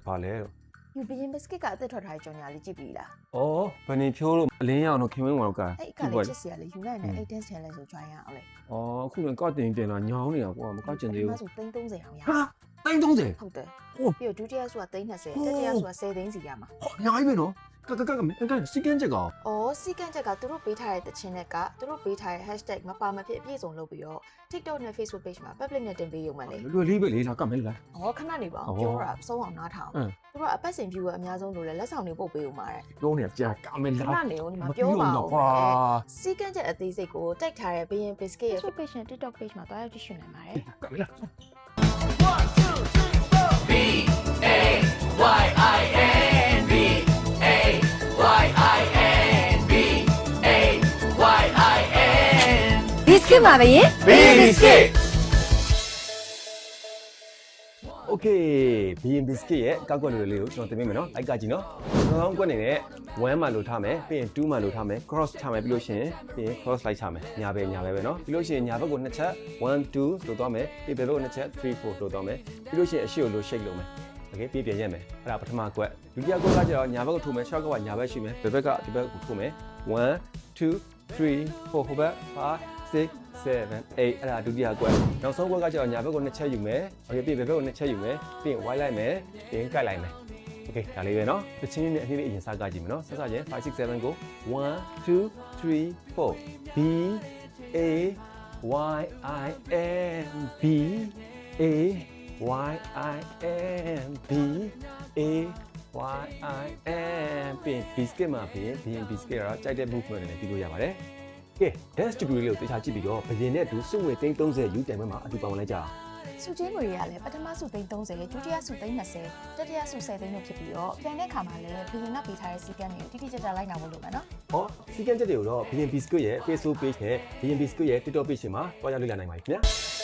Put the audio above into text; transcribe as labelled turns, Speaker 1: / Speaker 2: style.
Speaker 1: ဘာလဲ
Speaker 2: ယူဘရင်ဘစ်ကစ်ကအသက်ထွက်ထားတဲ့ကြော်ညာလေးကြည့်ပြီလား
Speaker 1: ဩဘယ်နေဖြိုးလို့အလင်းရအောင်တော့ခင်မင်းဝင်တော့က
Speaker 2: အဲ့ကလေးချစ်စရာလေးယူလိုက်နေအဲ့ dance challenge ဆို join ရအောင်လေ
Speaker 1: ဩအခုလည်းကောက်တင်တင်လာညောင်းနေတာကွာမကောက်ကျင်သေးဘူး
Speaker 2: ဆို330အောင်ရ
Speaker 1: ဟာ30
Speaker 2: ဟုတ်တယ်
Speaker 1: ဟို
Speaker 2: ပြီးတော့ဒုတိယဆိုတာ320တတိယဆိုတာ10သိန်းစီရမှာ
Speaker 1: ဟောအများကြီးပဲနော်ကစီကန်းချက်ကောင်
Speaker 2: အော်စီကန့်ချက်ကသူတို့ပေးထားတဲ့တခြင်းတွေကသူတို့ပေးထားတဲ့ hashtag မပါမဖြစ်အပြည့်စုံလုပ်ပြီးတော့ TikTok နဲ့ Facebook page မှာ public နဲ့တင်ပေးရုံပဲလေ
Speaker 1: လွယ်လေးပဲလေးလာကမယ်လား
Speaker 2: အော်ခဏနေပါအောင်ပြောတာအဆုံးအောင်နားထောင်သူတို့ကအပတ်စဉ် view ကအများဆုံးလို့လဲလက်ဆောင်တွေပို့ပေးဦးမှာတဲ့
Speaker 1: ပြောနေတာကြာကမယ်
Speaker 2: ခ
Speaker 1: လား
Speaker 2: ဏနေဦးဒီမှာပြောပါဦး
Speaker 1: ကွာ
Speaker 2: စီကန့်ချက်အသေးစိတ်ကိုတိုက်ထားတဲ့ဘရင် biscuit ရဲ့ Facebook page နဲ့ TikTok page မှာတွားရောက်ကြည့်ရှုနိုင်ပါတယ်
Speaker 1: ကမယ်လား
Speaker 2: biscuit မှာပဲရင်
Speaker 1: biscuit Okay ဘီရင် biscuit ရဲ့ကောက်ကွက်လေးကိုကျွန်တော်တင်ပေးမယ်နော်လိုက်ကကြည့်နော်ကျွန်တော်ကွက်နေနဲ့1မှာလို့ထားမယ်ပြီးရင်2မှာလို့ထားမယ် cross ချမယ်ပြီးလို့ရှိရင်ပြီးရင် cross လိုက်ချမယ်ညာပဲပဲနော်ပြီးလို့ရှိရင်ညာဘက်ကို2ချက်1 2လို့သွားမယ်ပြီးဘက်ကို2ချက်3 4လို့သွားမယ်ပြီးလို့ရှိရင်အရှိကိုလို့ shake လုပ်မယ် Okay ပြပြန်ရက်မယ်အဲ့ဒါပထမကွက်ဒုတိယကွက်ကကျတော့ညာဘက်ကိုထိုးမယ် short ကညာဘက်ရှိမယ်ဘယ်ဘက်ကဒီဘက်ကိုထိုးမယ်1 2 3 4ဟိုဘက်5 6 7 8အဲ့ဒါဒုတိယကွက်နောက်ဆုံးကွက်ကကျတော့ညာဘက်ကို2ချက်ယူမယ်โอเคပြီးဘက်ဘက်ကို2ချက်ယူမယ်ပြီးရင် white လိုက်မယ်ပြီးရင်ကိုက်လိုက်မယ်โอเคဒါလေးပဲเนาะတချင်းနဲ့အနည်းလေးအရင်စကားကြည့်မယ်เนาะဆက်စချင်း5 6 7ကို1 2 3 4 B A Y I N B A Y I N B A Y I N ပြီး biscuit မှာပြီးရင် biscuit ကတော့ကြိုက်တဲ့ movement နဲ့ပြီးလို့ရပါတယ်ကဲ dance degree လေးကိုတေချာကြည့်ပြီးတော့ဘရင်နဲ့အတူစုဝေသိန်း30ယူတိုင်ပွဲမှာအတူပါဝင်လိုက်ကြအောင်
Speaker 2: စုချင်းငွေတွေကလည်းပထမစုသိန်း30ဒုတိယစုသိန်း20တတိယစု10သိန်းတို့ဖြစ်ပြီးတော့ပြန်တဲ့အခါမှာလည်းဘရင်ကပေးထားတဲ့စီကံတွေကိုတိတိကျကျလိုက်နာဖို့လိုမယ်နော်
Speaker 1: ဟောစီကံချက်တွေကိုတော့ဘရင် biscuit ရဲ့ Facebook page နဲ့ဘရင် biscuit ရဲ့ TikTok page မှာတွားရောက်လေ့လာနိုင်ပါပြီခင်ဗျာ